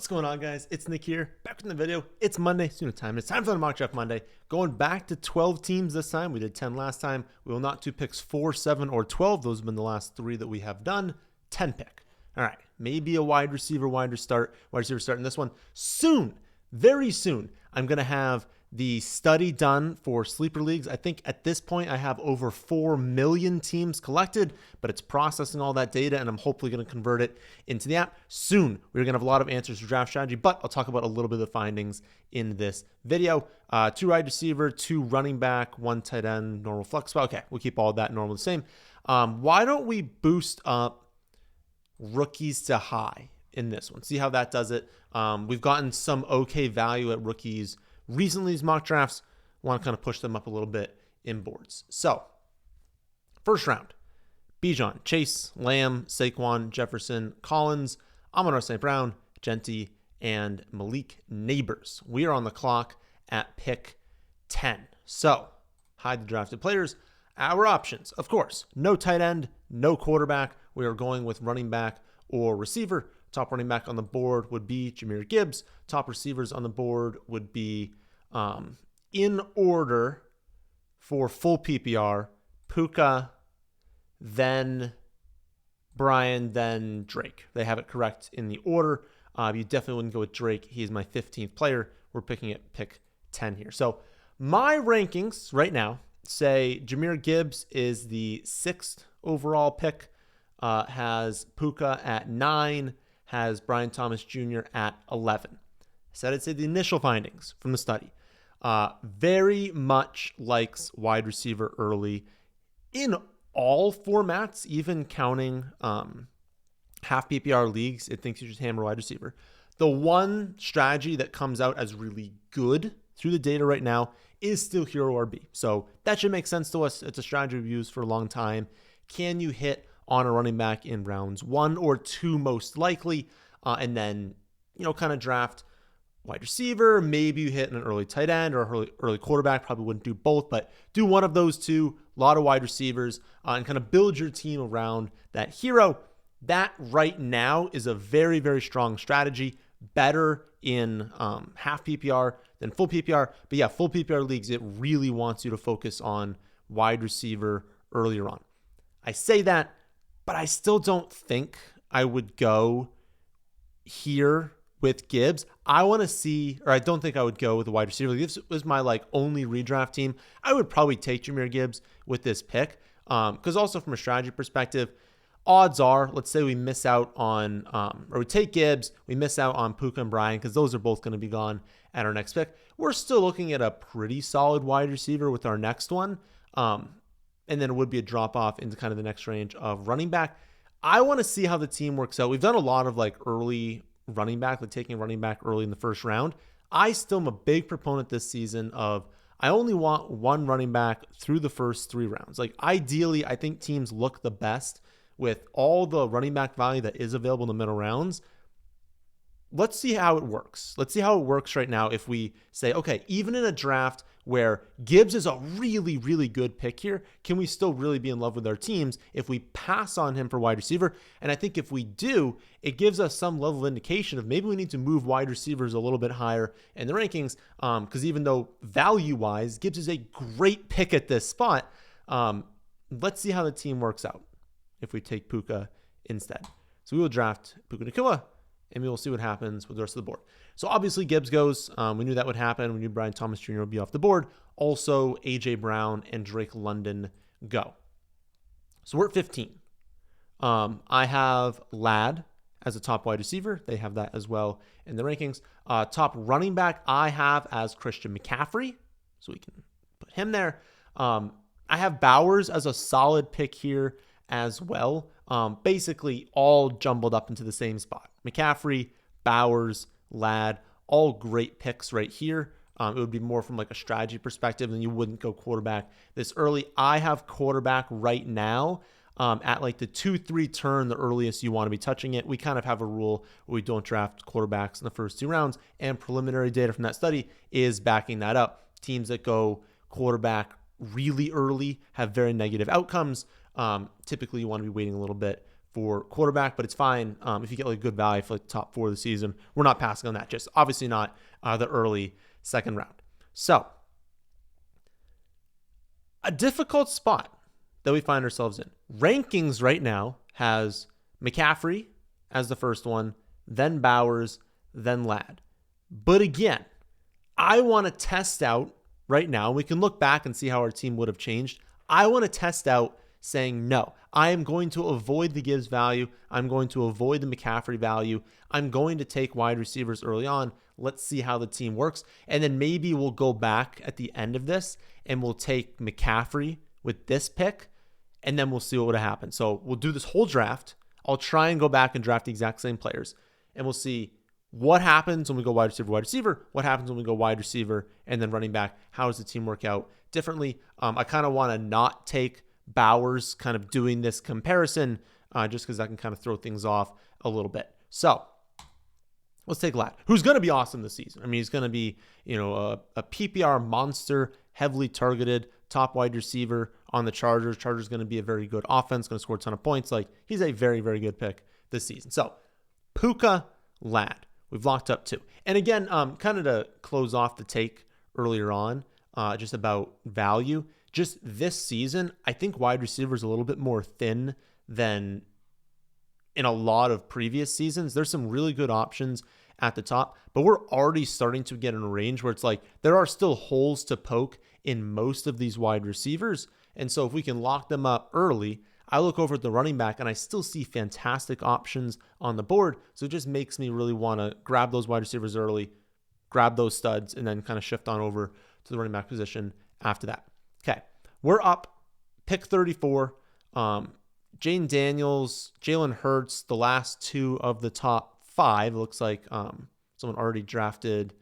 What's going on, guys? It's Nick here, back in the video. It's Monday, soon time. It's time for the Mock Draft Monday. Going back to 12 teams this time. We did 10 last time. We will not do picks 4, 7, or 12. Those have been the last 3 that we have done. 10 pick. All right, maybe a wide receiver start in this one. Soon, very soon, I'm going to have the study done for sleeper leagues. I think at this point I have over 4 million teams collected, but it's processing all that data and I'm hopefully going to convert it into the app. Soon, we're going to have a lot of answers to draft strategy, but I'll talk about a little bit of the findings in this video. 2 wide receiver, 2 running back, 1 tight end, normal flex spot. Okay, we'll keep all of that normal the same. Why don't we boost up rookies to high in this one? See how that does it. We've gotten some okay value at rookies recently, these mock drafts. Want to kind of push them up a little bit in boards. So, first round, Bijan, Chase, Lamb, Saquon, Jefferson, Collins, Amon-Ra St. Brown, Genty, and Malik Neighbors. We are on the clock at pick 10. So, hide the drafted players. Our options, of course, no tight end, no quarterback. We are going with running back or receiver. Top running back on the board would be Jahmyr Gibbs. Top receivers on the board would be, in order for full PPR, Puka, then Brian, then Drake. They have it correct in the order. You definitely wouldn't go with Drake. He's my 15th player. We're picking at pick 10 here. So my rankings right now say Jahmyr Gibbs is the 6th overall pick, has Puka at 9, has Brian Thomas Jr. at 11. I said I'd say the initial findings from the study. Very much likes wide receiver early in all formats, even counting half PPR leagues. It thinks you should hammer wide receiver. The one strategy that comes out as really good through the data right now is still Hero RB. So that should make sense to us. It's a strategy we've used for a long time. Can you hit on a running back in rounds 1 or 2 most likely, and then, kind of draft wide receiver, maybe you hit an early tight end or early quarterback. Probably wouldn't do both, but do one of those 2, a lot of wide receivers, and kind of build your team around that hero. That right now is a very, very strong strategy, better in half PPR than full PPR. But yeah, full PPR leagues, it really wants you to focus on wide receiver earlier on. I say that, but I still don't think I would go here with Gibbs. I want to see, or I don't think I would go with a wide receiver. This was my only redraft team. I would probably take Jahmyr Gibbs with this pick, because also from a strategy perspective, odds are, let's say we miss out on, or we take Gibbs, we miss out on Puka and Brian, because those are both going to be gone at our next pick. We're still looking at a pretty solid wide receiver with our next one. And then it would be a drop off into kind of the next range of running back. I want to see how the team works out. We've done a lot of early running back, taking running back early in the first round. I still am a big proponent this season of, I only want 1 running back through the first 3 rounds. Ideally, I think teams look the best with all the running back value that is available in the middle rounds. Let's see how it works. Let's see how it works right now if we say, okay, even in a draft where Gibbs is a really, really good pick here, can we still really be in love with our teams if we pass on him for wide receiver? And I think if we do, it gives us some level of indication of maybe we need to move wide receivers a little bit higher in the rankings, because even though value-wise, Gibbs is a great pick at this spot, let's see how the team works out if we take Puka instead. So we will draft Puka Nacua, and we will see what happens with the rest of the board. So obviously Gibbs goes. We knew that would happen. We knew Brian Thomas Jr. would be off the board. Also, A.J. Brown and Drake London go. So we're at 15. I have Ladd as a top wide receiver. They have that as well in the rankings. Top running back I have as Christian McCaffrey, so we can put him there. I have Bowers as a solid pick here as well. Basically all jumbled up into the same spot. McCaffrey, Bowers, Ladd, all great picks right here. It would be more from a strategy perspective, and you wouldn't go quarterback this early. I have quarterback right now at the 2-3 turn, the earliest you want to be touching it. We kind of have a rule where we don't draft quarterbacks in the first 2 rounds, and preliminary data from that study is backing that up. Teams that go quarterback really early have very negative outcomes. Typically, you want to be waiting a little bit for quarterback, but it's fine if you get like good value for like top 4 of the season. We're not passing on that. Just obviously not the early second round. So a difficult spot that we find ourselves in. Rankings right now has McCaffrey as the first one, then Bowers, then Ladd. But again, I want to test out right now. We can look back and see how our team would have changed. I want to test out saying, no, I am going to avoid the Gibbs value. I'm going to avoid the McCaffrey value. I'm going to take wide receivers early on. Let's see how the team works. And then maybe we'll go back at the end of this and we'll take McCaffrey with this pick, and then we'll see what would have happened. So we'll do this whole draft. I'll try and go back and draft the exact same players, and we'll see what happens when we go wide receiver, what happens when we go wide receiver, and then running back. How does the team work out differently? I kind of want to not take Bowers kind of doing this comparison just because that can kind of throw things off a little bit. So let's take Ladd, who's going to be awesome this season. I mean, he's going to be, a PPR monster, heavily targeted, top wide receiver on the Chargers. Chargers going to be a very good offense, going to score a ton of points. Like, he's a very, very good pick this season. So Puka, Ladd, we've locked up 2. And again, kind of to close off the take earlier on, just about value. Just this season, I think wide receiver is a little bit more thin than in a lot of previous seasons. There's some really good options at the top, but we're already starting to get in a range where it's like there are still holes to poke in most of these wide receivers. And so if we can lock them up early, I look over at the running back and I still see fantastic options on the board. So it just makes me really want to grab those wide receivers early, grab those studs, and then kind of shift on over to the running back position after that. Okay, we're up, pick 34. Jane Daniels, Jalen Hurts, the last 2 of the top 5. It looks like someone already drafted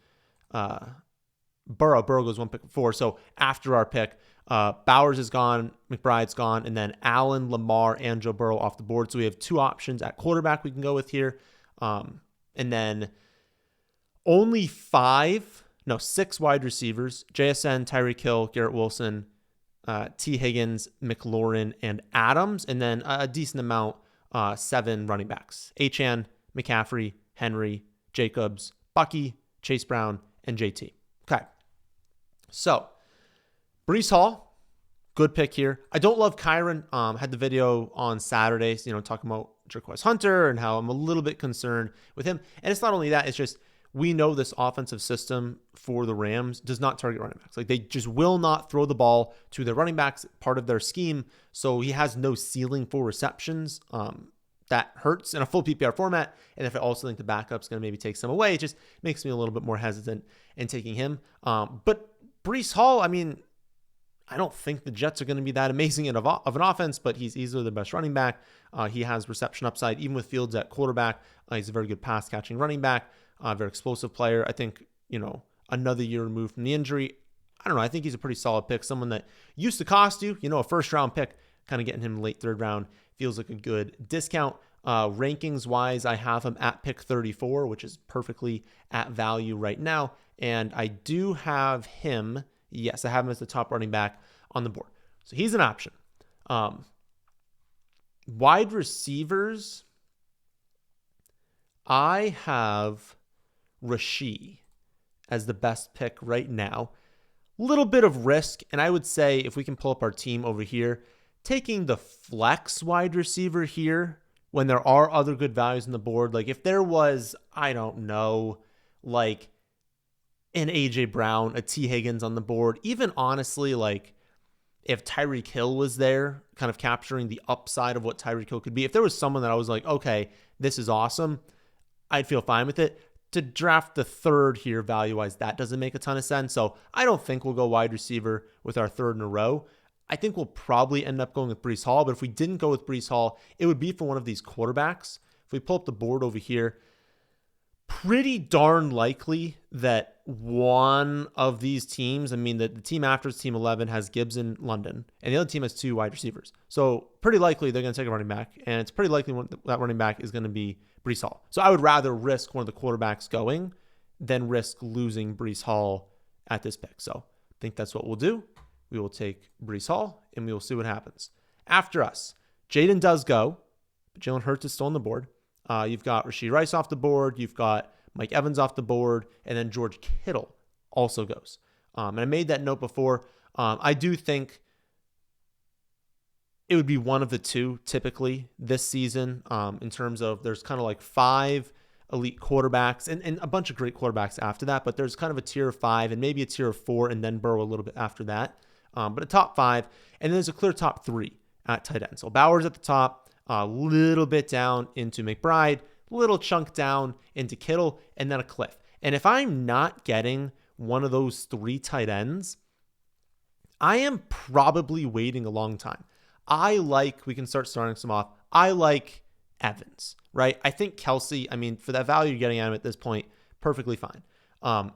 Burrow. Burrow goes 1 pick before. So after our pick, Bowers is gone, McBride's gone, and then Allen, Lamar, and Joe Burrow off the board. So we have 2 options at quarterback we can go with here. And then only 6 wide receivers: JSN, Tyreek Hill, Garrett Wilson, T. Higgins, McLaurin, and Adams. And then a decent amount, 7 running backs: Achane, McCaffrey, Henry, Jacobs, Bucky, Chase Brown, and JT. Okay. So Breece Hall, good pick here. I don't love Kyron. Had the video on Saturday, talking about Jerquez Hunter and how I'm a little bit concerned with him. And it's not only that, it's just we know this offensive system for the Rams does not target running backs. Like, they just will not throw the ball to their running backs, part of their scheme. So he has no ceiling for receptions. That hurts in a full PPR format. And if I also think the backup's going to maybe take some away, it just makes me a little bit more hesitant in taking him. But Breece Hall, I mean, I don't think the Jets are going to be that amazing of an offense, but he's easily the best running back. He has reception upside, even with Fields at quarterback. He's a very good pass catching running back, very explosive player. I think, another year removed from the injury. I don't know. I think he's a pretty solid pick. Someone that used to cost you, a first round pick, kind of getting him late 3rd round feels like a good discount. Rankings wise, I have him at pick 34, which is perfectly at value right now. And I do have him. Yes, I have him as the top running back on the board. So he's an option. Wide receivers, I have Rashee as the best pick right now. Little bit of risk, and I would say if we can pull up our team over here, taking the flex wide receiver here when there are other good values on the board. Like if there was, I don't know, like an AJ Brown, a T. Higgins on the board, even honestly, like if Tyreek Hill was there, kind of capturing the upside of what Tyreek Hill could be, if there was someone that I was like, okay, this is awesome, I'd feel fine with it. To draft the 3rd here value-wise, that doesn't make a ton of sense. So I don't think we'll go wide receiver with our 3rd in a row. I think we'll probably end up going with Breece Hall, but if we didn't go with Breece Hall, it would be for one of these quarterbacks. If we pull up the board over here, pretty darn likely that one of these teams, I mean, the team after team 11 has Gibbs in London, and the other team has 2 wide receivers. So pretty likely they're going to take a running back, and it's pretty likely that running back is going to be Breece Hall. So I would rather risk one of the quarterbacks going than risk losing Breece Hall at this pick. So I think that's what we'll do. We will take Breece Hall, and we will see what happens. After us, Jaden does go, Jalen Hurts is still on the board. You've got Rashee Rice off the board. You've got Mike Evans off the board. And then George Kittle also goes. And I made that note before. I do think it would be one of the two typically this season in terms of there's kind of like 5 elite quarterbacks and a bunch of great quarterbacks after that. But there's kind of a tier of 5 and maybe a tier of 4 and then Burrow a little bit after that. But a top 5. And then there's a clear top 3 at tight end. So Bowers at the top, a little bit down into McBride, little chunk down into Kittle, and then a cliff. And if I'm not getting one of those 3 tight ends, I am probably waiting a long time. We can start starting some off. I like Evans, right? I think Kelsey, I mean, for that value you're getting at him at this point, perfectly fine. And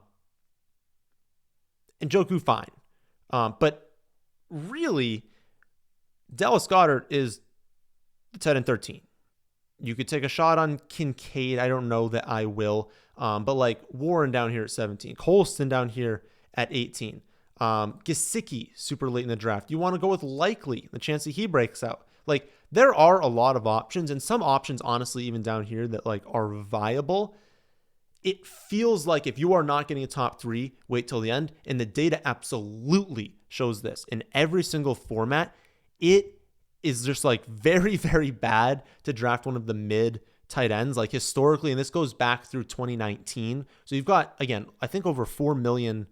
Njoku, fine. But really, Dallas Goedert is the tight end 13. You could take a shot on Kincaid. I don't know that I will. But like Warren down here at 17. Colston down here at 18. Gesicki super late in the draft. You want to go with Likely, the chance that he breaks out. Like there are a lot of options and some options, honestly, even down here that like are viable. It feels like if you are not getting a top 3, wait till the end. And the data absolutely shows this in every single format. It is just like very, very bad to draft one of the mid tight ends, like historically, and this goes back through 2019. So you've got, again, I think over 4 million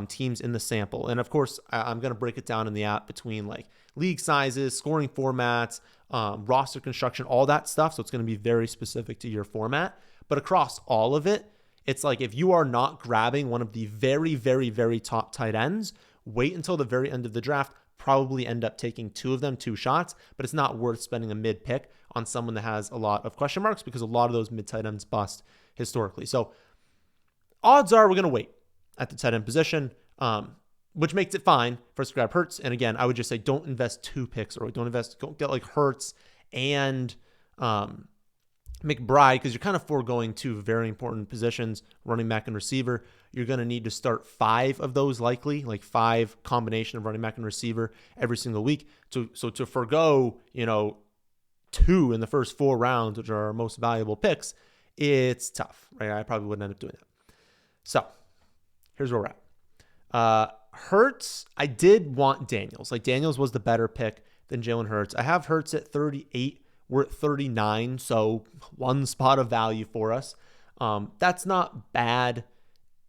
teams in the sample. And of course, I'm going to break it down in the app between like league sizes, scoring formats, roster construction, all that stuff. So it's going to be very specific to your format. But across all of it, it's like if you are not grabbing one of the very, very, very top tight ends, wait until the very end of the draft, probably end up taking 2 of them, 2 shots, but it's not worth spending a mid pick on someone that has a lot of question marks because a lot of those mid tight ends bust historically. So odds are we're going to wait at the tight end position, which makes it fine for us to grab Hurts. And again, I would just say don't invest 2 picks or don't get like Hurts and McBride because you're kind of foregoing 2 very important positions, running back and receiver. You're going to need to start 5 of those likely, like 5 combination of running back and receiver every single week. So to forego, 2 in the first 4 rounds, which are our most valuable picks, it's tough, right? I probably wouldn't end up doing that. So here's where we're at. Hurts, I did want Daniels. Like Daniels was the better pick than Jalen Hurts. I have Hurts at 38. We're at 39, so 1 spot of value for us. That's not bad.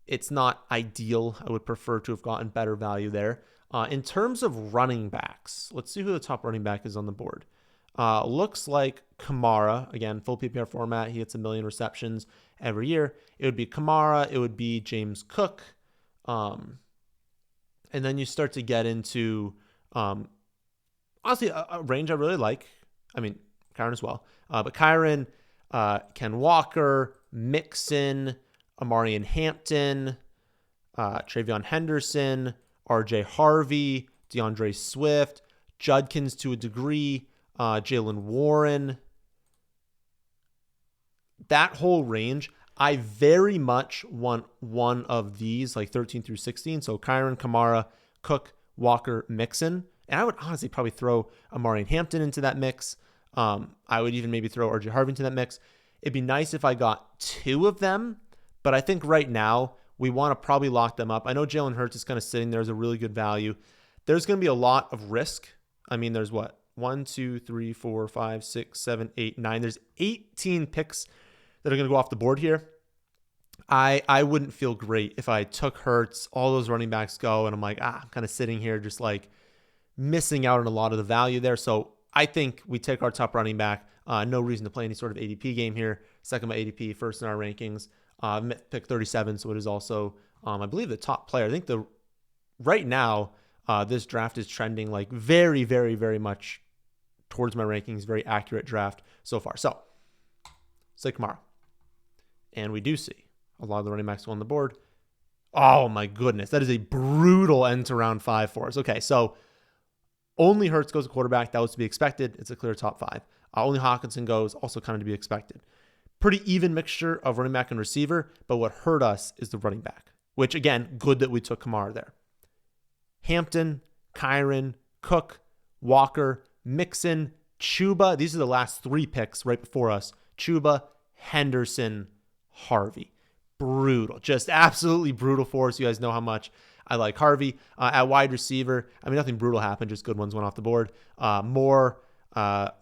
It's not ideal. I would prefer to have gotten better value there. In terms of running backs, let's see who the top running back is on the board. Looks like Kamara, again, full PPR format. He gets 1 million receptions every year. It would be Kamara. It would be James Cook. And then you start to get into, honestly, a range I really like. I mean, Kyron as well. But Kyron, Ken Walker, Mixon, Amarian Hampton, Travion Henderson, RJ Harvey, DeAndre Swift, Judkins to a degree, Jalen Warren. That whole range, I very much want one of these, like 13 through 16. So Kyron, Kamara, Cook, Walker, Mixon. And I would honestly probably throw Amarian Hampton into that mix. I would even maybe throw RJ Harvey into that mix. It'd be nice if I got 2 of them, but I think right now we want to probably lock them up. I know Jalen Hurts is kind of sitting there as a really good value. There's going to be a lot of risk. I mean, there's 1, 2, 3, 4, 5, 6, 7, 8, 9. There's 18 picks that are going to go off the board here. I wouldn't feel great if I took Hurts, all those running backs go, and I'm like, I'm kind of sitting here just like missing out on a lot of the value there. So I think we take our top running back. No reason to play any sort of ADP game here. Second by ADP, first in our rankings. Pick 37, so it is also, I believe, the top player. I think right now, this draft is trending like very, very, very much towards my rankings. Very accurate draft so far. So, say Kamara. And we do see a lot of the running backs go on the board. Oh my goodness. That is a brutal end to round 5 for us. Okay, so only Hurts goes to quarterback. That was to be expected. It's a clear top 5. Only Hawkinson goes, also kind of to be expected. Pretty even mixture of running back and receiver, but what hurt us is the running back, which again, good that we took Kamara there. Hampton, Kyron, Cook, Walker, Mixon, Chuba, these are the last 3 picks right before us. Chuba, Henderson, Harvey. Brutal. Just absolutely brutal for us. You guys know how much I like Harvey. At wide receiver, I mean, nothing brutal happened. Just good ones went off the board. Marvin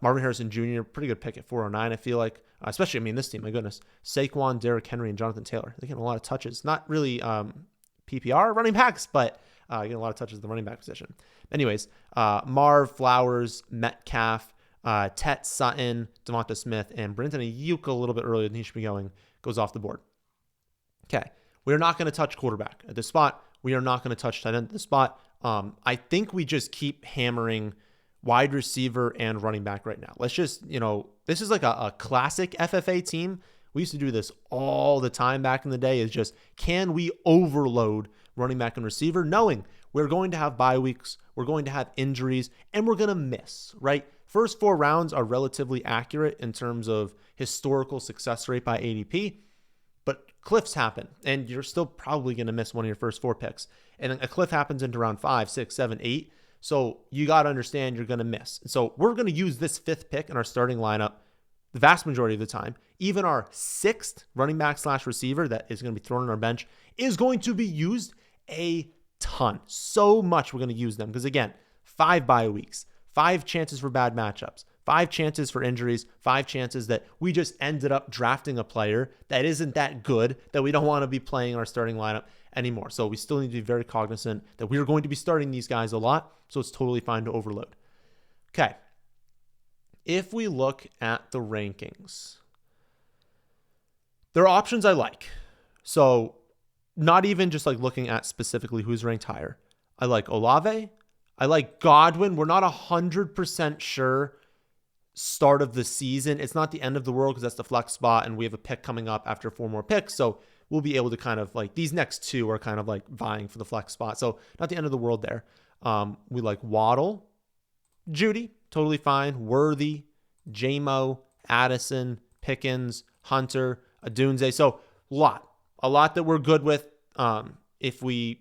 Harrison Jr., pretty good pick at 409, I feel like. Especially, I mean, this team, my goodness. Saquon, Derrick Henry, and Jonathan Taylor. They're getting a lot of touches. Not really PPR running backs, but getting a lot of touches at the running back position. Anyways, Marv, Flowers, Metcalf, Tet Sutton, Devonta Smith, and Brenton Ayuk a little bit earlier than he should be going, goes off the board. Okay, we're not going to touch quarterback at this spot. We are not going to touch tight end at this spot. I think we just keep hammering wide receiver and running back right now. Let's just, this is like a classic FFA team. We used to do this all the time back in the day, is just, can we overload running back and receiver, knowing we're going to have bye weeks, we're going to have injuries, and we're going to miss, right? First 4 rounds are relatively accurate in terms of historical success rate by ADP, but cliffs happen, and you're still probably going to miss one of your first 4 picks. And a cliff happens into round 5, 6, 7, 8. So you got to understand you're going to miss. And so we're going to use this 5th pick in our starting lineup the vast majority of the time. Even our 6th running back / receiver that is going to be thrown on our bench is going to be used a ton. So much we're going to use them. Because again, 5 bye weeks, 5 chances for bad matchups, 5 chances for injuries, 5 chances that we just ended up drafting a player that isn't that good, that we don't want to be playing in our starting lineup anymore. So we still need to be very cognizant that we are going to be starting these guys a lot. So it's totally fine to overload. Okay. If we look at the rankings, there are options I like. So not even just like looking at specifically who's ranked higher. I like Olave. I like Godwin. We're not 100% sure start of the season. It's not the end of the world because that's the flex spot, and we have a pick coming up after 4 more picks. So we'll be able to kind of like, these next 2 are kind of like vying for the flex spot. So not the end of the world there. We like Waddle, Judy, totally fine. Worthy, J-Mo, Addison, Pickens, Hunter, Adunze. So a lot that we're good with. If we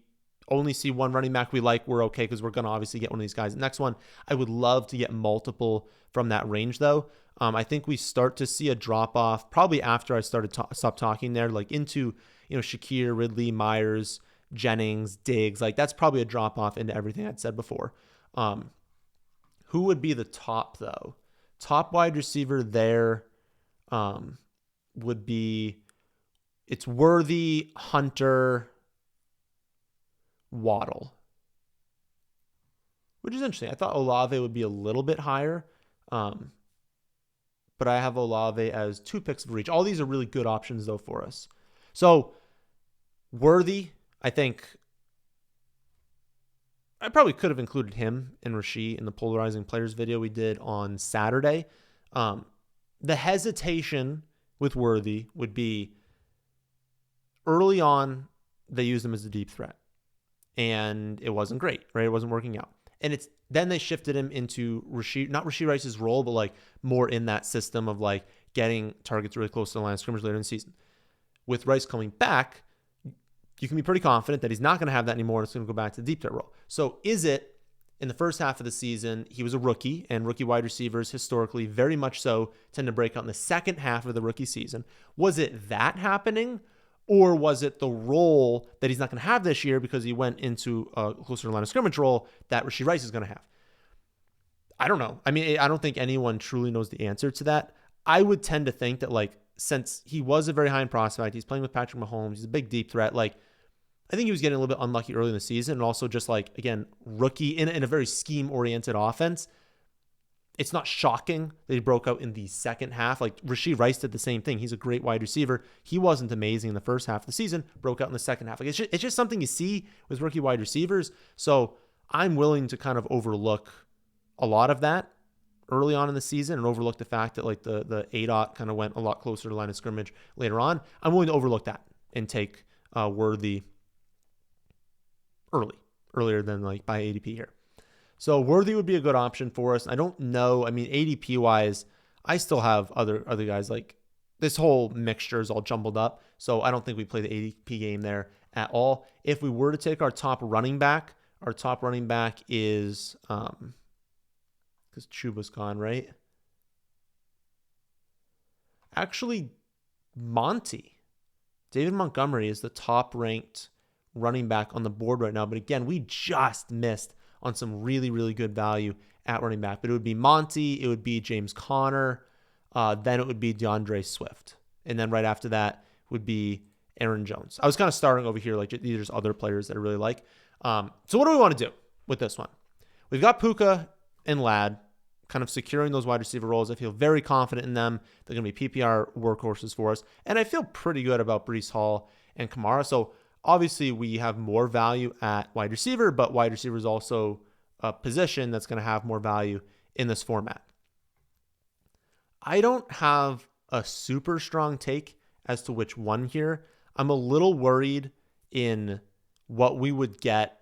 only see one running back we like, we're okay, because we're going to obviously get one of these guys. The next one, I would love to get multiple from that range though. I think we start to see a drop off probably after I stop talking there, like into, Shakir, Ridley, Myers, Jennings, Diggs. Like that's probably a drop off into everything I'd said before. Who would be the top though? Top wide receiver there would be, it's Worthy, Hunter, Waddle, which is interesting. I thought Olave would be a little bit higher, but I have Olave as 2 picks for each. All these are really good options though for us. So Worthy, I think I probably could have included him and Rasheed in the polarizing players video we did on Saturday. The hesitation with Worthy would be early on, they used him as a deep threat and it wasn't great, right? It wasn't working out. And then they shifted him into not Rasheed Rice's role, but like more in that system of like getting targets really close to the line of scrimmage later in the season. With Rice coming back, you can be pretty confident that he's not going to have that anymore. And it's going to go back to the deep threat role. So is it in the first half of the season, he was a rookie, and rookie wide receivers historically very much so tend to break out in the second half of the rookie season. Was it that happening? Or was it the role that he's not going to have this year because he went into a closer to line of scrimmage role that Rasheed Rice is going to have? I don't know. I mean, I don't think anyone truly knows the answer to that. I would tend to think that, like, since he was a very high-end prospect, he's playing with Patrick Mahomes, he's a big deep threat, like, I think he was getting a little bit unlucky early in the season, and also just like, again, rookie in a very scheme-oriented offense. It's not shocking that he broke out in the second half. Like Rasheed Rice did the same thing. He's a great wide receiver. He wasn't amazing in the first half of the season, broke out in the second half. Like it's just something you see with rookie wide receivers. So I'm willing to kind of overlook a lot of that early on in the season and overlook the fact that like the ADOT kind of went a lot closer to the line of scrimmage later on. I'm willing to overlook that and take Worthy earlier than like by ADP here. So Worthy would be a good option for us. I don't know. I mean, ADP wise, I still have other guys. Like this whole mixture is all jumbled up. So I don't think we play the ADP game there at all. If we were to take our top running back is because Chuba's gone, right? Actually, David Montgomery is the top ranked running back on the board right now. But again, we just missed on some really, really good value at running back. But it would be Monty, it would be James Conner, then it would be DeAndre Swift. And then right after that would be Aaron Jones. I was kind of starting over here, like these are just other players that I really like. So what do we want to do with this one? We've got Puka and Ladd kind of securing those wide receiver roles. I feel very confident in them. They're going to be PPR workhorses for us. And I feel pretty good about Breece Hall and Kamara. So obviously we have more value at wide receiver, but wide receiver is also a position that's going to have more value in this format. I don't have a super strong take as to which one here. I'm a little worried in what we would get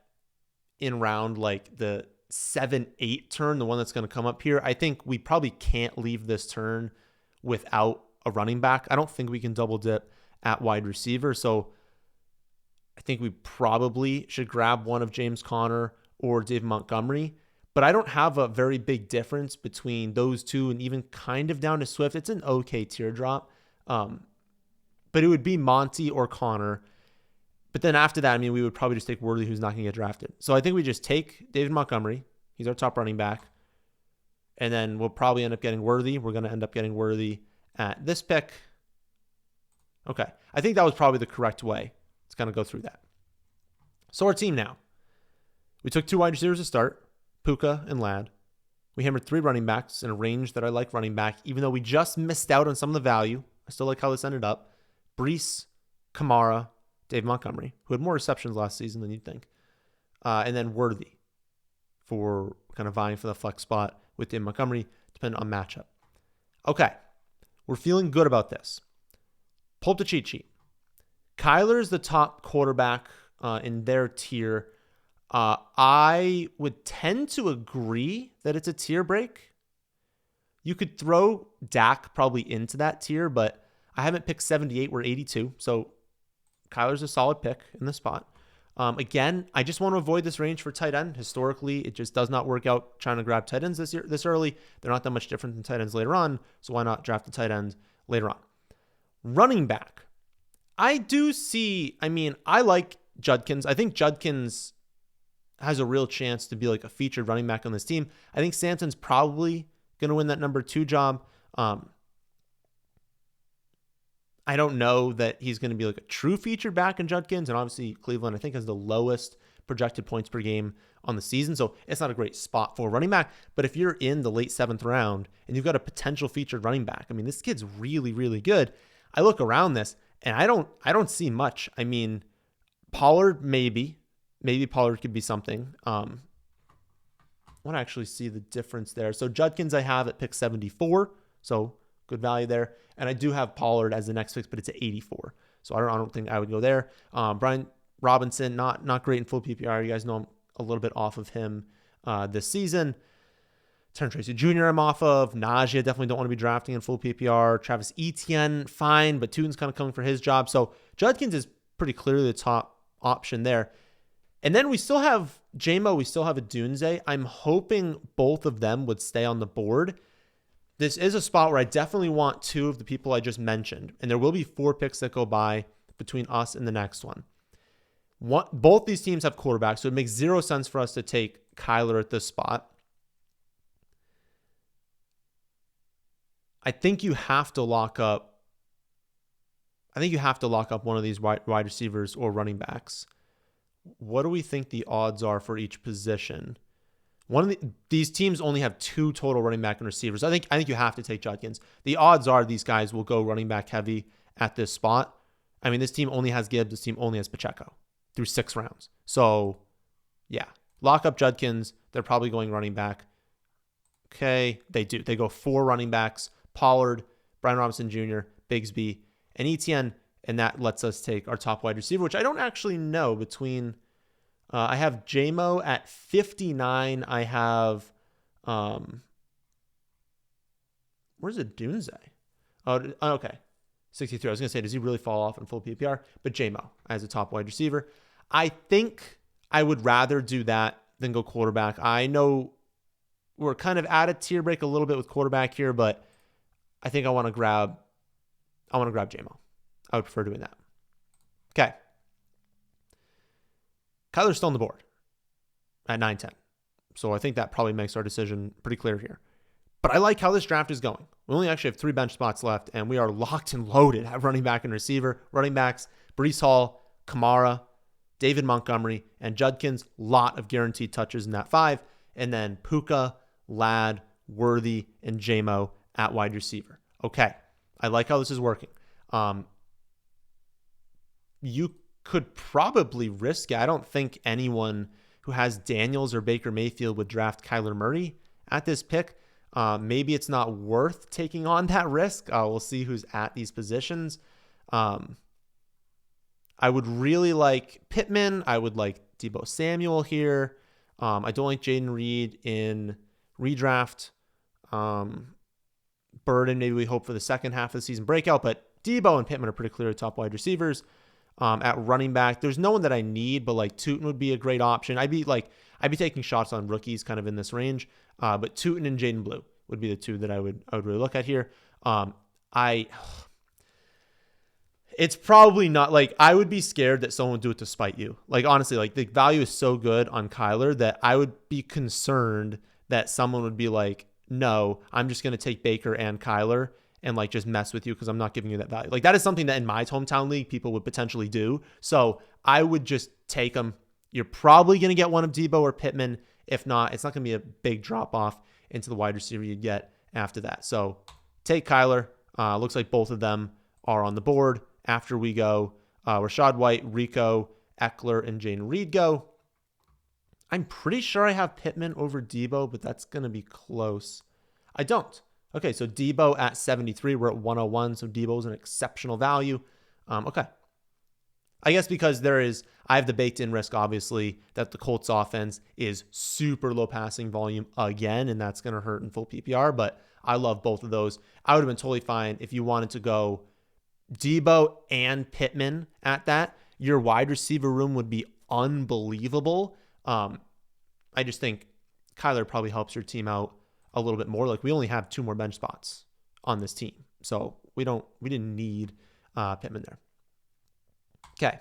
in round like the 7-8 turn, the one that's going to come up here. I think we probably can't leave this turn without a running back. I don't think we can double dip at wide receiver. So I think we probably should grab one of James Conner or David Montgomery. But I don't have a very big difference between those two and even kind of down to Swift. It's an okay teardrop. But it would be Monty or Conner. But then after that, I mean, we would probably just take Worthy, who's not going to get drafted. So I think we just take David Montgomery. He's our top running back. And then we'll probably end up getting Worthy. We're going to end up getting Worthy at this pick. Okay. I think that was probably the correct way. Let's kind of go through that. So our team now. We took 2 wide receivers to start, Puka and Ladd. We hammered 3 running backs in a range that I like running back, even though we just missed out on some of the value. I still like how this ended up. Breece, Kamara, Dave Montgomery, who had more receptions last season than you'd think. And then Worthy for kind of vying for the flex spot with Dave Montgomery, depending on matchup. Okay, we're feeling good about this. Pull up the cheat sheet. Kyler is the top quarterback in their tier. I would tend to agree that it's a tier break. You could throw Dak probably into that tier, but I haven't picked 78. We're 82. So Kyler's a solid pick in the spot. Again, I just want to avoid this range for tight end. Historically, it just does not work out trying to grab tight ends this early. They're not that much different than tight ends later on. So why not draft a tight end later on? Running back. I do see, I like Judkins. I think Judkins has a real chance to be like a featured running back on this team. I think Santon's probably going to win that number 2 job. I don't know that he's going to be like a true featured back in Judkins. And obviously Cleveland, I think, has the lowest projected points per game on the season. So it's not a great spot for running back. But if you're in the late 7th round and you've got a potential featured running back, this kid's really, really good. I look around this and I don't see much. Pollard, maybe Pollard could be something. I want to actually see the difference there. So Judkins I have at pick 74. So good value there. And I do have Pollard as the next pick, but it's at 84. So I don't think I would go there. Brian Robinson, not great in full PPR. You guys know I'm a little bit off of him this season. Turner Tracy Jr. I'm off of. Najee, I definitely don't want to be drafting in full PPR. Travis Etienne, fine, but Tutin's kind of coming for his job. So Judkins is pretty clearly the top option there. And then we still have JMO, we still have a Dunze. I'm hoping both of them would stay on the board. This is a spot where I definitely want 2 of the people I just mentioned. And there will be 4 picks that go by between us and the next one. Both these teams have quarterbacks, so it makes 0 sense for us to take Kyler at this spot. I think you have to lock up one of these wide receivers or running backs. What do we think the odds are for each position? These teams only have 2 total running back and receivers. I think you have to take Judkins. The odds are these guys will go running back heavy at this spot. This team only has Gibbs. This team only has Pacheco through 6 rounds. So, yeah. Lock up Judkins. They're probably going running back. Okay, they do. They go 4 running backs. Pollard, Brian Robinson Jr., Bigsby, and Etienne. And that lets us take our top wide receiver, which I don't actually know between... I have JMO at 59. I have... where's it Dunze? Oh, okay. 63. I was going to say, does he really fall off in full PPR? But JMO as a top wide receiver. I think I would rather do that than go quarterback. I know we're kind of at a tier break a little bit with quarterback here, but I think I want to grab I want to grab JMO. I would prefer doing that. Okay. Kyler's still on the board at 9-10. So I think that probably makes our decision pretty clear here. But I like how this draft is going. We only actually have 3 bench spots left, and we are locked and loaded at running back and receiver. Running backs, Breece Hall, Kamara, David Montgomery, and Judkins. Lot of guaranteed touches in that 5. And then Puka, Ladd, Worthy, and JMO at wide receiver. Okay. I like how this is working. You could probably risk it. I don't think anyone who has Daniels or Baker Mayfield would draft Kyler Murray at this pick. Maybe it's not worth taking on that risk. We'll see who's at these positions. I would really like Pittman. I would like Deebo Samuel here. I don't like Jaden Reed in redraft. Burden, maybe we hope for the second half of the season breakout, but Deebo and Pittman are pretty clear top wide receivers. At running back, there's no one that I need, but like Tootin would be a great option. I'd be taking shots on rookies kind of in this range. But Tootin and Jaden Blue would be the 2 that I would really look at here. It's probably not like I would be scared that someone would do it to spite you. Like honestly, like the value is so good on Kyler that I would be concerned that someone would be like, no, I'm just going to take Baker and Kyler and like just mess with you because I'm not giving you that value. Like that is something that in my hometown league people would potentially do. So I would just take them. You're probably going to get one of Deebo or Pittman. If not, it's not going to be a big drop off into the wide receiver you'd get after that. So take Kyler. Looks like both of them are on the board after we go. Rachaad White, Rico, Eckler, and Jane Reed go. I'm pretty sure I have Pittman over Deebo, but that's going to be close. I don't. Okay, so Deebo at 73. We're at 101, so Deebo's an exceptional value. Okay. I guess because I have the baked-in risk, obviously, that the Colts offense is super low passing volume again, and that's going to hurt in full PPR, but I love both of those. I would have been totally fine if you wanted to go Deebo and Pittman at that. Your wide receiver room would be unbelievable. I just think Kyler probably helps your team out a little bit more. Like we only have 2 more bench spots on this team, so we didn't need Pittman there. Okay.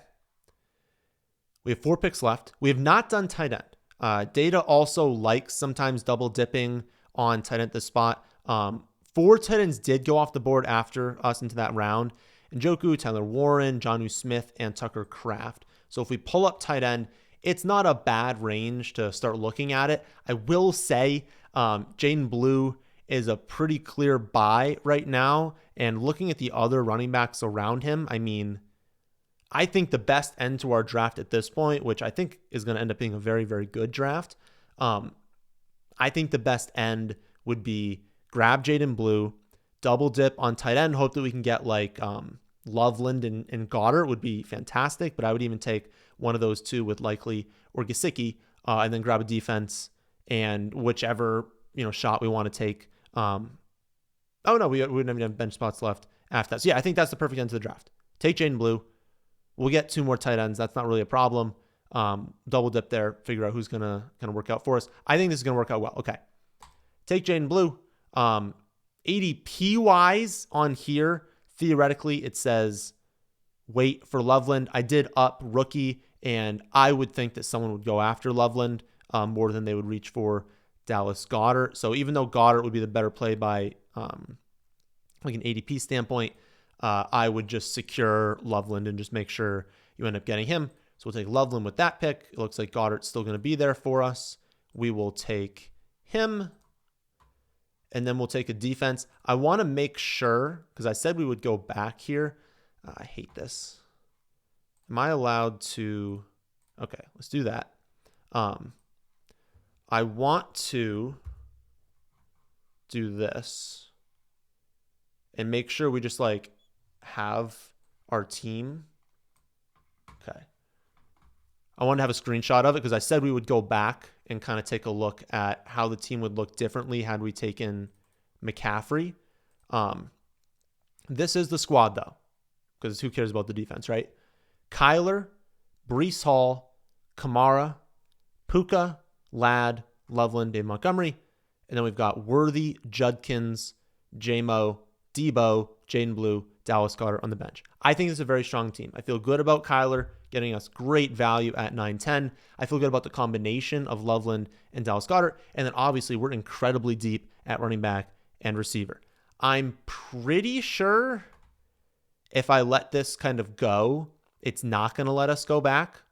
We have 4 picks left. We have not done tight end. Data also likes sometimes double dipping on tight end at the spot. 4 tight ends did go off the board after us into that round. Njoku, Tyler Warren, Jonnu Smith, and Tucker Kraft. So if we pull up tight end, it's not a bad range to start looking at it. I will say Jaden Blue is a pretty clear buy right now. And looking at the other running backs around him, I mean, I think the best end to our draft at this point, which I think is going to end up being a very, very good draft, I think the best end would be grab Jaden Blue, double dip on tight end, hope that we can get like Loveland and Goddard would be fantastic, but I would even take one of those 2 with Likely or Gesicki, and then grab a defense and whichever shot we want to take. Oh no, we wouldn't even have bench spots left after that. So yeah, I think that's the perfect end to the draft. Take Jaden Blue. We'll get 2 more tight ends. That's not really a problem. Double dip there, figure out who's gonna work out for us. I think this is gonna work out well. Okay, take Jaden Blue. ADP wise on here, theoretically it says wait for Loveland. I did up rookie, and I would think that someone would go after Loveland more than they would reach for Dallas Goedert. So even though Goddard would be the better play by like an ADP standpoint, I would just secure Loveland and just make sure you end up getting him. So we'll take Loveland with that pick. It looks like Goddard's still going to be there for us. We will take him, and then we'll take a defense. I want to make sure, because I said we would go back here. I hate this. Am I allowed to? Okay, let's do that. I want to do this and make sure we just like have our team. Okay. I wanted to have a screenshot of it because I said we would go back and kind of take a look at how the team would look differently had we taken McCaffrey. This is the squad though, because who cares about the defense, right? Kyler, Breece Hall, Kamara, Puka, Ladd, Loveland, Dave Montgomery. And then we've got Worthy, Judkins, JMO, Deebo, Jaden Blue, Dallas Goedert on the bench. I think it's a very strong team. I feel good about Kyler getting us great value at 9-10. I feel good about the combination of Loveland and Dallas Goedert. And then obviously we're incredibly deep at running back and receiver. I'm pretty sure if I let this kind of go, it's not going to let us go back.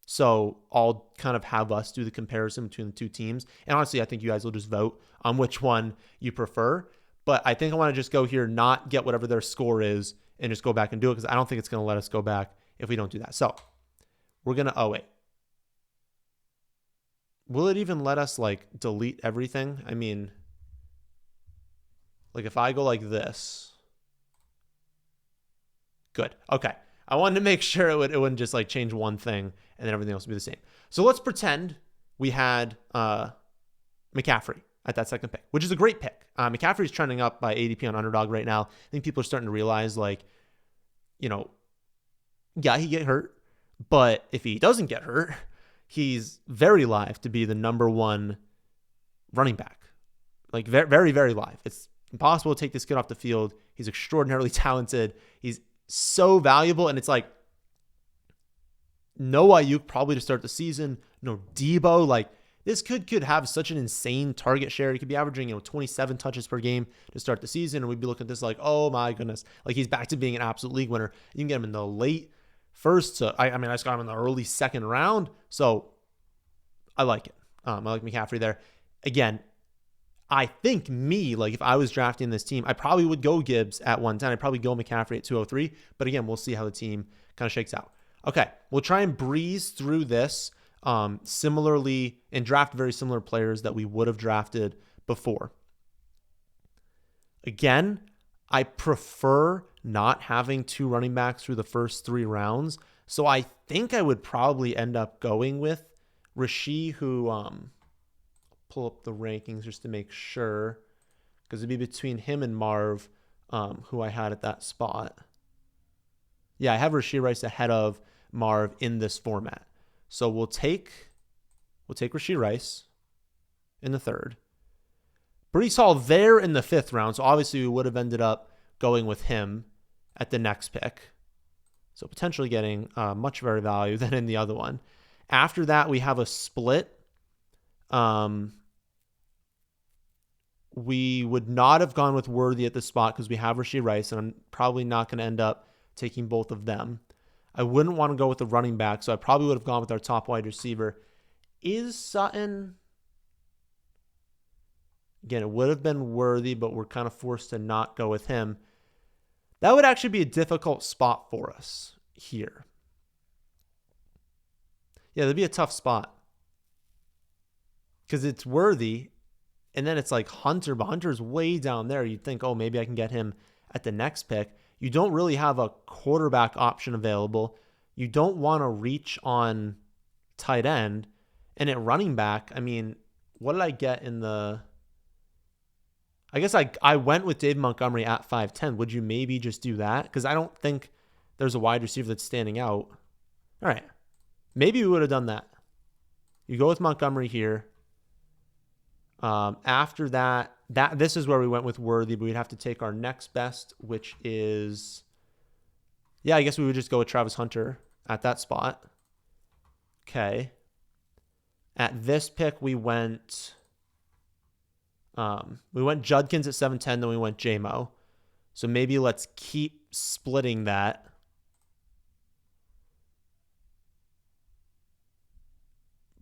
So I'll kind of have us do the comparison between the two teams. And honestly, I think you guys will just vote on which one you prefer. But I think I want to just go here, not get whatever their score is, and just go back and do it because I don't think it's going to let us go back if we don't do that. So we're going to, oh, wait. Will it even let us like delete everything? I mean, like if I go like this. Good. Okay. I wanted to make sure it wouldn't just like change one thing and then everything else would be the same. So let's pretend we had McCaffrey at that second pick, which is a great pick. McCaffrey's trending up by ADP on Underdog right now. I think people are starting to realize like, you know, yeah, he get hurt, but if he doesn't get hurt, he's very live to be the number one running back. Like very, very, very live. It's impossible to take this kid off the field. He's extraordinarily talented. He's so valuable, and it's like no Ayuk probably to start the season, no Debo. Like this kid could have such an insane target share. He could be averaging 27 touches per game to start the season, and we'd be looking at this like, oh my goodness, like he's back to being an absolute league winner. You can get him in the late first to I just got him in the early second round, so I like it. I like McCaffrey there. Again, I think like if I was drafting this team, I probably would go Gibbs at 110. I'd probably go McCaffrey at 203. But again, we'll see how the team kind of shakes out. Okay, we'll try and breeze through this similarly and draft very similar players that we would have drafted before. Again, I prefer not having two running backs through the first 3 rounds. So I think I would probably end up going with Rasheed, who pull up the rankings just to make sure, because it'd be between him and Marv, who I had at that spot. Yeah, I have Rasheed Rice ahead of Marv in this format. So we'll take Rasheed Rice in the 3rd. Breece Hall there in the 5th round. So obviously we would have ended up going with him at the next pick. So potentially getting much better value than in the other one. After that, we have a split. We would not have gone with Worthy at this spot because we have Rasheed Rice, and I'm probably not going to end up taking both of them. I wouldn't want to go with the running back, so I probably would have gone with our top wide receiver. Is Sutton? Again, it would have been Worthy, but we're kind of forced to not go with him. That would actually be a difficult spot for us here. Yeah, that'd be a tough spot. Because it's Worthy, and then it's like Hunter, but Hunter's way down there. You'd think, oh, maybe I can get him at the next pick. You don't really have a quarterback option available. You don't want to reach on tight end. And at running back, I mean, what did I get in the... I guess I went with Dave Montgomery at 5'10". Would you maybe just do that? Because I don't think there's a wide receiver that's standing out. All right. Maybe we would have done that. You go with Montgomery here. After that, this is where we went with Worthy, but we'd have to take our next best, which is... Yeah, I guess we would just go with Travis Hunter at that spot. Okay. At this pick, we went Judkins at 7'10", then we went J-Mo. So maybe let's keep splitting that.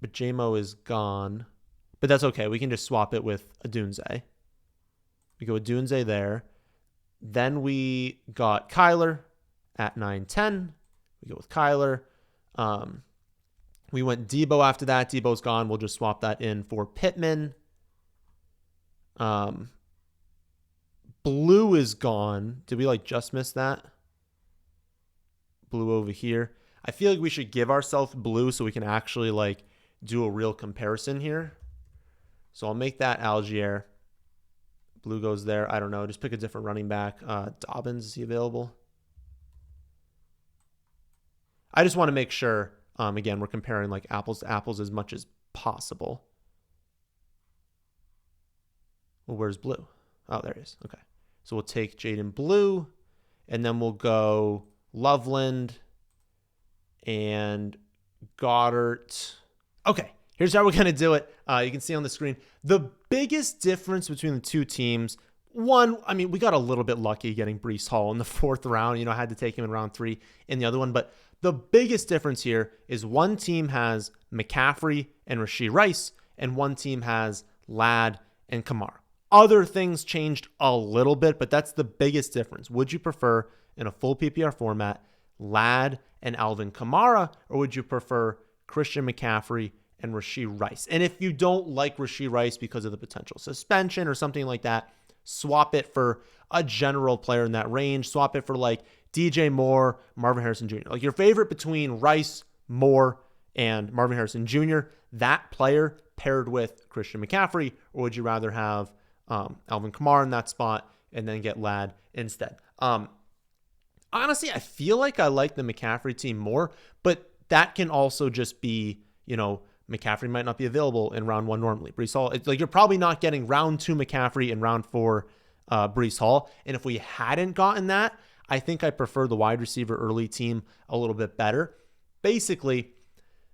But J-Mo is gone. But that's okay. We can just swap it with Adunze. We go with Adunze there. Then we got Kyler at 9-10. We go with Kyler. We went Debo after that. Debo's gone. We'll just swap that in for Pittman. Blue is gone. Did we just miss that? Blue over here. I feel like we should give ourselves Blue so we can actually do a real comparison here. So I'll make that Algier. Blue goes there. I don't know. Just pick a different running back. Dobbins, is he available? I just want to make sure, again, we're comparing apples to apples as much as possible. Well, where's Blue? Oh, there he is. Okay. So we'll take Jaden Blue. and then we'll go Loveland and Goddard. Okay, here's how we're going to do it. You can see on the screen. The biggest difference between the two teams, one, I mean, we got a little bit lucky getting Breece Hall in the 4th round. You know, I had to take him in round 3 in the other one. But the biggest difference here is one team has McCaffrey and Rashee Rice, and one team has Ladd and Kamara. Other things changed a little bit, but that's the biggest difference. Would you prefer, in a full PPR format, Ladd and Alvin Kamara, or would you prefer Christian McCaffrey and Rashee Rice? And if you don't like Rashee Rice because of the potential suspension or something like that, swap it for a general player in that range. Swap it for like DJ Moore, Marvin Harrison Jr. Like your favorite between Rice, Moore, and Marvin Harrison Jr., that player paired with Christian McCaffrey, or would you rather have Alvin Kamara in that spot and then get Ladd instead? Honestly, I feel like I like the McCaffrey team more, but that can also just be, you know, McCaffrey might not be available in round 1 normally. Breece Hall, it's like you're probably not getting round 2 McCaffrey and round 4 Breece Hall. And if we hadn't gotten that, I think I prefer the wide receiver early team a little bit better. Basically,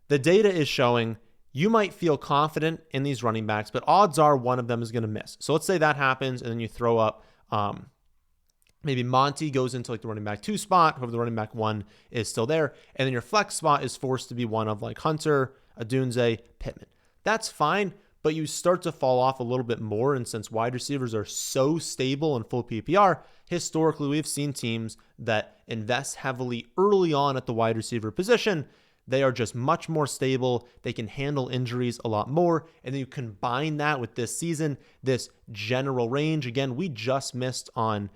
the data is showing you might feel confident in these running backs, but odds are one of them is going to miss. So let's say that happens, and then you throw up maybe Monty goes into like the running back 2 spot, whoever the running back 1 is still there, and then your flex spot is forced to be one of like Hunter, Adunze, Pittman. That's fine, but you start to fall off a little bit more, and since wide receivers are so stable in full PPR, historically we've seen teams that invest heavily early on at the wide receiver position. They are just much more stable. They can handle injuries a lot more. And then you combine that with this season, this general range. Again, we just missed on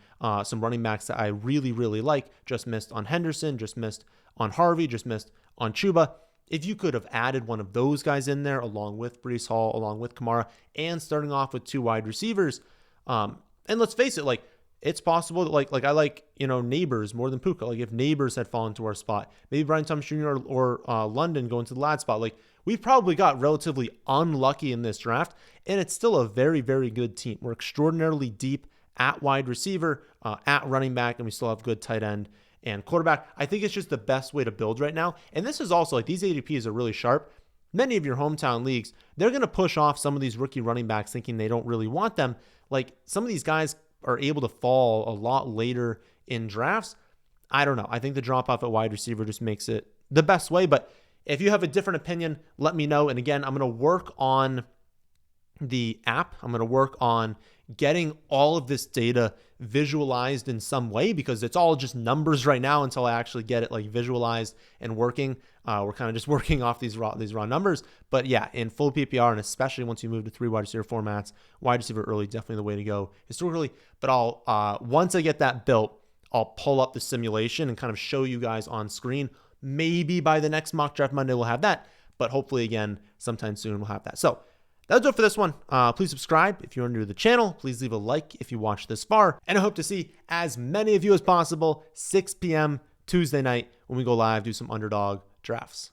some running backs that I really, really like. Just missed on Henderson, just missed on Harvey, just missed on Chuba. If you could have added one of those guys in there along with Breece Hall, along with Kamara, and starting off with 2 wide receivers, and let's face it, like, it's possible that like I like, you know, Neighbors more than Puka. Like if Neighbors had fallen to our spot, maybe Brian Thomas Jr. or London going to the Ladd spot. Like we've probably got relatively unlucky in this draft, and it's still a very, very good team. We're extraordinarily deep at wide receiver, at running back, and we still have good tight end and quarterback. I think it's just the best way to build right now. And this is also like these ADPs are really sharp. Many of your hometown leagues, they're going to push off some of these rookie running backs thinking they don't really want them. Like some of these guys are able to fall a lot later in drafts. I don't know. I think the drop off at wide receiver just makes it the best way. But if you have a different opinion, let me know. And again, I'm going to work on the app. I'm going to work on getting all of this data visualized in some way because it's all just numbers right now until I actually get it like visualized and working. We're kind of just working off these raw numbers. But yeah, in full PPR, and especially once you move to 3 wide receiver formats, wide receiver early, definitely the way to go historically. But I'll once I get that built, I'll pull up the simulation and kind of show you guys on screen. Maybe by the next mock draft Monday, we'll have that. But hopefully, again, sometime soon, we'll have that. So that's it for this one. Please subscribe if you're new to the channel. Please leave a like if you watched this far. And I hope to see as many of you as possible 6 p.m. Tuesday night when we go live, do some Underdog drafts.